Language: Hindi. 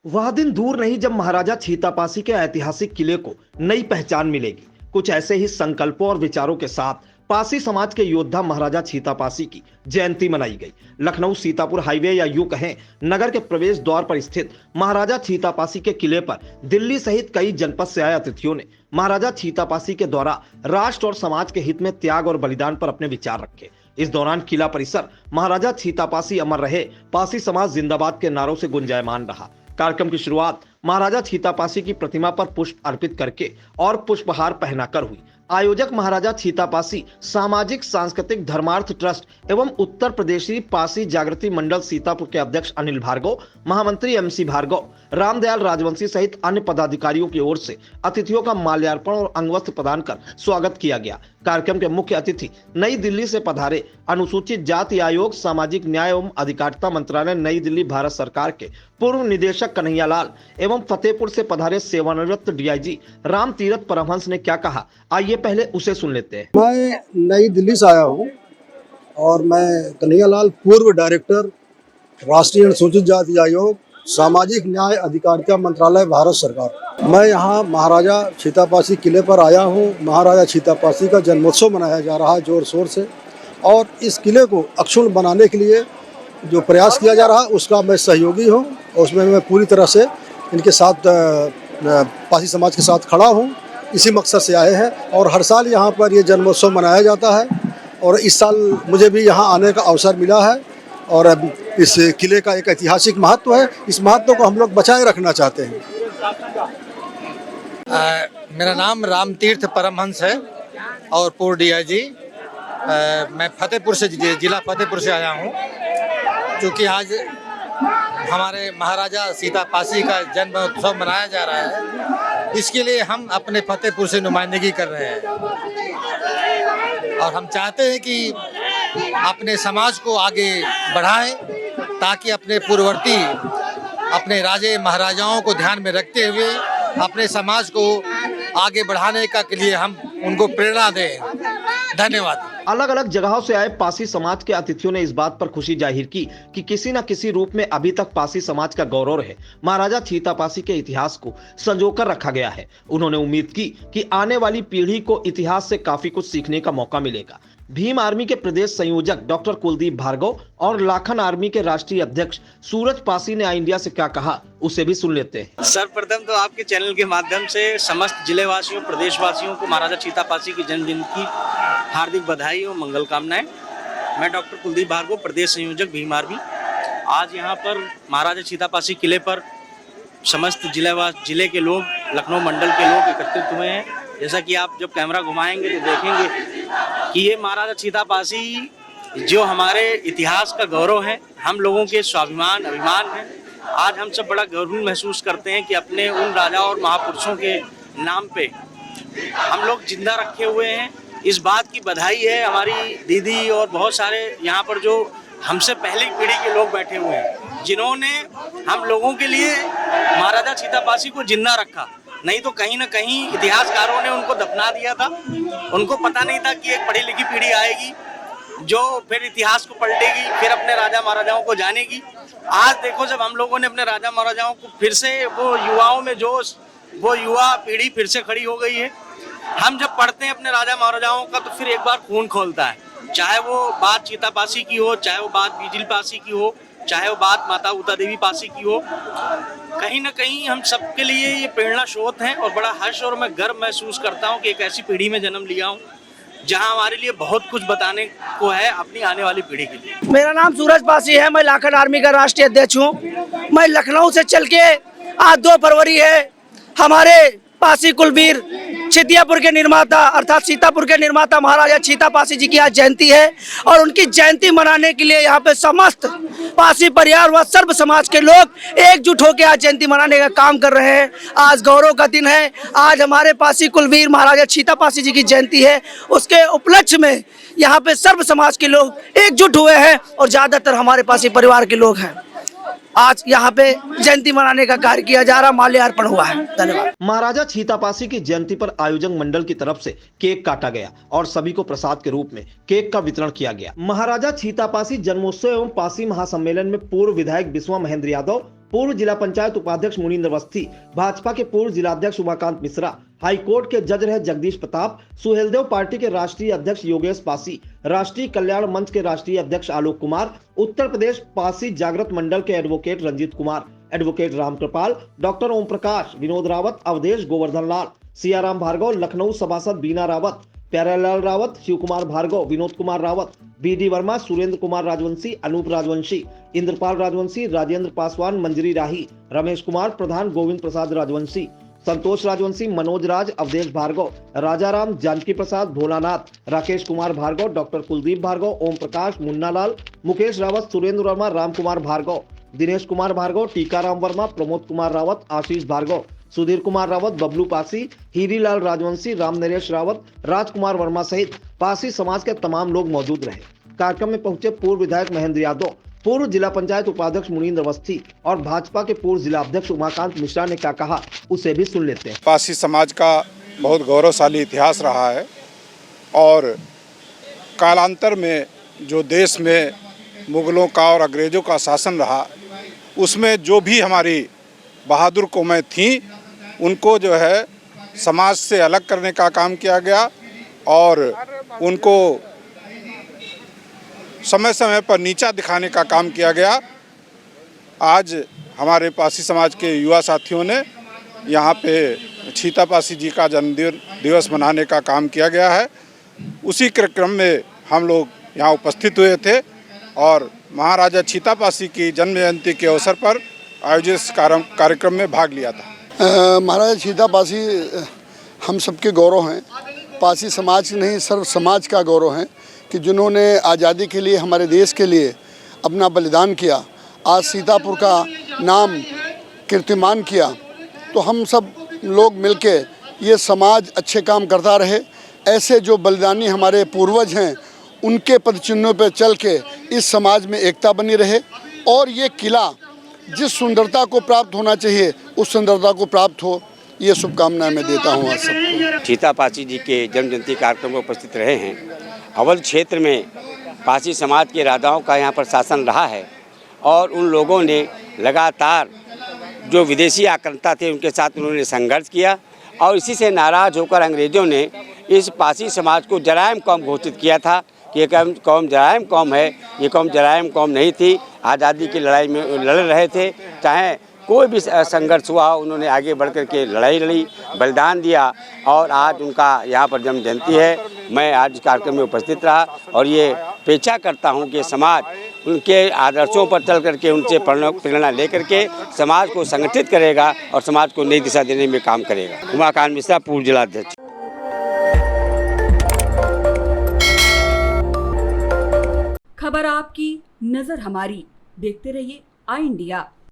वह दिन दूर नहीं जब महाराजा छीतापासी के ऐतिहासिक किले को नई पहचान मिलेगी। कुछ ऐसे ही संकल्पों और विचारों के साथ पासी समाज के योद्धा महाराजा छीतापासी की जयंती मनाई गई। लखनऊ सीतापुर हाईवे या यूं कहें नगर के प्रवेश द्वार पर स्थित महाराजा छीतापासी के किले पर दिल्ली सहित कई जनपद से आए अतिथियों ने महाराजा छीतापासी के द्वारा राष्ट्र और समाज के हित में त्याग और बलिदान पर अपने विचार रखे। इस दौरान किला परिसर महाराजा छीतापासी अमर रहे, पासी समाज जिंदाबाद के नारों से गुंजायमान रहा। कार्यक्रम की शुरुआत महाराजा छीतापासी की प्रतिमा पर पुष्प अर्पित करके और पुष्पहार पहनाकर हुई। आयोजक महाराजा छीतापासी सामाजिक सांस्कृतिक धर्मार्थ ट्रस्ट एवं उत्तर प्रदेशी पासी जागृति मंडल सीतापुर के अध्यक्ष अनिल भार्गव, महामंत्री एमसी भार्गव, रामदयाल राजवंशी सहित अन्य पदाधिकारियों की ओर से अतिथियों का माल्यार्पण और अंगवस्त्र प्रदान कर स्वागत किया गया। कार्यक्रम के मुख्य अतिथि नई दिल्ली से पधारे अनुसूचित जाति आयोग, सामाजिक न्याय एवं अधिकारिता मंत्रालय नई दिल्ली भारत सरकार के पूर्व निदेशक कन्हैयालाल एवं फतेहपुर से पधारे सेवानिवृत्त डीआईजी राम तीरथ परमहंस ने क्या कहा, आइए पहले उसे सुन लेते हैं। मैं नई दिल्ली से आया हूँ और मैं कन्हैयालाल, पूर्व डायरेक्टर राष्ट्रीय अनुसूचित जाति आयोग, सामाजिक न्याय अधिकारिता मंत्रालय भारत सरकार। मैं यहाँ महाराजा छीतापासी किले पर आया हूँ। महाराजा छीतापासी का जन्मोत्सव मनाया जा रहा है जोर शोर से, और इस किले को अक्षुण्ण बनाने के लिए जो प्रयास किया जा रहा है उसका मैं सहयोगी हूँ, और उसमें मैं पूरी तरह से इनके साथ पासी समाज के साथ खड़ा हूँ। इसी मकसद से आए हैं और हर साल यहाँ पर ये जन्मोत्सव मनाया जाता है, और इस साल मुझे भी यहाँ आने का अवसर मिला है। और अब इस किले का एक ऐतिहासिक महत्व है, इस महत्व को हम लोग बचाए रखना चाहते हैं। मेरा नाम राम तीर्थ परमहंस है और पूर्व डीआईजी। मैं फतेहपुर से, जिला फतेहपुर से आया हूँ। क्योंकि आज हमारे महाराजा सीतापासी का जन्म उत्सव मनाया जा रहा है, इसके लिए हम अपने फतेहपुर से नुमाइंदगी कर रहे हैं और हम चाहते हैं कि अपने समाज को आगे बढ़ाएं, ताकि अपने पूर्ववर्ती अपने राजे महाराजाओं को ध्यान में रखते हुए अपने समाज को आगे बढ़ाने का के लिए हम उनको प्रेरणा दें। धन्यवाद। अलग अलग जगहों से आए पासी समाज के अतिथियों ने इस बात पर खुशी जाहिर की कि किसी न किसी रूप में अभी तक पासी समाज का गौरव है महाराजा छीतापासी के इतिहास को संजोकर रखा गया है। उन्होंने उम्मीद की कि आने वाली पीढ़ी को इतिहास से काफी कुछ सीखने का मौका मिलेगा। भीम आर्मी के प्रदेश संयोजक डॉक्टर कुलदीप भार्गव और लाखन आर्मी के राष्ट्रीय अध्यक्ष सूरज पासी ने आई इंडिया से क्या कहा, उसे भी सुन लेते हैं। सर्वप्रथम तो आपके चैनल के माध्यम से समस्त जिलेवासियों, प्रदेशवासियों को महाराजा छीतापासी की जन्मदिन की हार्दिक बधाई और मंगल कामनाएं। मैं डॉक्टर कुलदीप भार्गव, प्रदेश संयोजक भीम आर्मी। आज यहाँ पर महाराजा छीतापासी किले पर समस्त जिले के लोग, लखनऊ मंडल के लोग एकत्रित हुए हैं। जैसा कि आप जब कैमरा घुमाएंगे तो देखेंगे कि ये महाराजा छीतापासी जो हमारे इतिहास का गौरव है, हम लोगों के स्वाभिमान, अभिमान है। आज हम सब बड़ा गर्व महसूस करते हैं कि अपने उन राजा और महापुरुषों के नाम पे हम लोग जिंदा रखे हुए हैं। इस बात की बधाई है हमारी दीदी और बहुत सारे यहाँ पर जो हमसे पहले पीढ़ी के लोग बैठे हुए हैं, जिन्होंने हम लोगों के लिए महाराजा छीतापासी को जिंदा रखा। नहीं तो कहीं ना कहीं इतिहासकारों ने उनको दफना दिया था। उनको पता नहीं था कि एक पढ़ी लिखी पीढ़ी आएगी जो फिर इतिहास को पलटेगी, फिर अपने राजा महाराजाओं को जानेगी। आज देखो, जब हम लोगों ने अपने राजा महाराजाओं को फिर से, वो युवाओं में जोश, वो युवा पीढ़ी फिर से खड़ी हो गई है। हम जब पढ़ते हैं अपने राजा महाराजाओं का तो फिर एक बार खून खोलता है, चाहे वो बात छीतापासी की हो, चाहे वो बात बिजली पासी की हो, चाहे वो बात माता उता देवी पासी की हो। कहीं ना कहीं हम सबके लिए ये प्रेरणा स्रोत हैं और बड़ा हर्ष और मैं गर्व महसूस करता हूँ कि एक ऐसी पीढ़ी में जन्म लिया हूँ जहाँ हमारे लिए बहुत कुछ बताने को है अपनी आने वाली पीढ़ी के लिए। मेरा नाम सूरज पासी है, मैं लाखन आर्मी का राष्ट्रीय अध्यक्ष हूँ। मैं लखनऊ से चल के आज 2 फरवरी है, हमारे पासी कुलवीर छितियापुर के निर्माता अर्थात सीतापुर के निर्माता महाराजा छीतापासी जी की आज जयंती है, और उनकी जयंती मनाने के लिए यहाँ पे समस्त पासी परिवार व सर्व समाज के लोग एकजुट होकर आज जयंती मनाने का काम कर रहे हैं। आज गौरव का दिन है। आज हमारे पासी कुलवीर महाराजा छीतापासी जी की जयंती है। उसके उपलक्ष्य में यहाँ पे सर्व समाज के लोग एकजुट हुए हैं और ज्यादातर हमारे पासी परिवार के लोग हैं। आज यहाँ पे जयंती मनाने का कार्य किया जा रहा, माल्यार्पण हुआ है। धन्यवाद। महाराजा छीतापासी की जयंती पर आयोजक मंडल की तरफ से केक काटा गया और सभी को प्रसाद के रूप में केक का वितरण किया गया। महाराजा छीतापासी जन्मोत्सव एवं पासी महासम्मेलन में पूर्व विधायक बिस्वा महेंद्र यादव पूर्व जिला पंचायत उपाध्यक्ष मुनींद्र अवस्थी, भाजपा के पूर्व जिलाध्यक्ष उमाकांत मिश्रा, हाईकोर्ट के जज रहे जगदीश प्रताप, सुहेलदेव पार्टी के राष्ट्रीय अध्यक्ष योगेश पासी, राष्ट्रीय कल्याण मंच के राष्ट्रीय अध्यक्ष आलोक कुमार, उत्तर प्रदेश पासी जागृत मंडल के advocate Ranjit Kumar, advocate Ramkripal, doctor Om Prakash, Vinod Rawat, Awadhesh Govardhan Lal, Siyaram Bhargava, Lucknow सभासद बीना रावत, प्यारेलाल रावत, शिव कुमार भार्गव, विनोद कुमार रावत, बीडी वर्मा, सुरेंद्र कुमार राजवंशी, अनूप राजवंशी, इंद्रपाल राजवंशी, राजेंद्र पासवान, मंजरी राही, रमेश कुमार प्रधान, गोविंद प्रसाद राजवंशी, संतोष राजवंशी, मनोज राज, अवधेश भार्गव, राजाराम, जानकी प्रसाद, भोलानाथ, राकेश कुमार भार्गव, डॉक्टर कुलदीप भार्गव, ओम प्रकाश, मुन्ना लाल, मुकेश रावत, सुरेंद्र वर्मा, राम कुमार भार्गव, दिनेश कुमार भार्गव, टीकाराम वर्मा, प्रमोद कुमार रावत, आशीष भार्गव, सुधीर कुमार रावत, बबलू पासी, हीरीलाल राजवंशी, राम नरेश रावत, राजकुमार वर्मा सहित पासी समाज के तमाम लोग मौजूद रहे। कार्यक्रम में पहुंचे पूर्व विधायक महेंद्र यादव, पूर्व जिला पंचायत उपाध्यक्ष मुनींद्र अवस्थी और भाजपा के पूर्व जिला अध्यक्ष उमाकांत मिश्रा ने क्या कहा, उसे भी सुन लेते हैं। पासी समाज का बहुत गौरवशाली इतिहास रहा है और कालांतर में जो देश में मुगलों का और अंग्रेजों का शासन रहा, उसमें जो भी हमारी बहादुर कौमें थीं उनको जो है समाज से अलग करने का काम किया गया और उनको समय समय पर नीचा दिखाने का काम किया गया। आज हमारे पासी समाज के युवा साथियों ने यहाँ पे छीता पासी जी का जन्मदिन दिवस मनाने का काम किया गया है। उसी कार्यक्रम में हम लोग यहाँ उपस्थित हुए थे और महाराजा छीता पासी की जन्म जयंती के अवसर पर आयोजित कार्यक्रम में भाग लिया था। महाराजा छीता पासी हम सबके गौरव हैं, पासी समाज नहीं सर्व समाज का गौरव है कि जिन्होंने आज़ादी के लिए हमारे देश के लिए अपना बलिदान किया, आज सीतापुर का नाम कीर्तिमान किया। तो हम सब लोग मिलके ये समाज अच्छे काम करता रहे, ऐसे जो बलिदानी हमारे पूर्वज हैं उनके पदचिन्हों पर चल के इस समाज में एकता बनी रहे और ये किला जिस सुंदरता को प्राप्त होना चाहिए उस सुंदरता को प्राप्त हो, ये शुभकामनाएं मैं देता हूँ आज सबको। छीता पासी जी के जन्म जयंती कार्यक्रम में उपस्थित रहे हैं। अवध क्षेत्र में पासी समाज के राजाओं का यहाँ पर शासन रहा है और उन लोगों ने लगातार जो विदेशी आक्रांता थे उनके साथ उन्होंने संघर्ष किया और इसी से नाराज़ होकर अंग्रेज़ों ने इस पासी समाज को जराइम कौम घोषित किया था कि ये कौम जराइम कौम है। ये कौम जराइम कौम नहीं थी, आज़ादी की लड़ाई में लड़ रहे थे, चाहे कोई भी संघर्ष हुआ उन्होंने आगे बढ़ कर के लड़ाई लड़ी, बलिदान दिया और आज उनका यहाँ पर जन्म जयंती है। मैं आज कार्यक्रम में उपस्थित रहा और ये अपेक्षा करता हूँ कि समाज उनके आदर्शों पर चल करके उनसे प्रेरणा लेकर के समाज को संगठित करेगा और समाज को नई दिशा देने में काम करेगा। उमाकांत मिश्रा, पूर्व जिलाध्यक्ष। खबर आपकी, नजर हमारी। देखते रहिए आई इंडिया।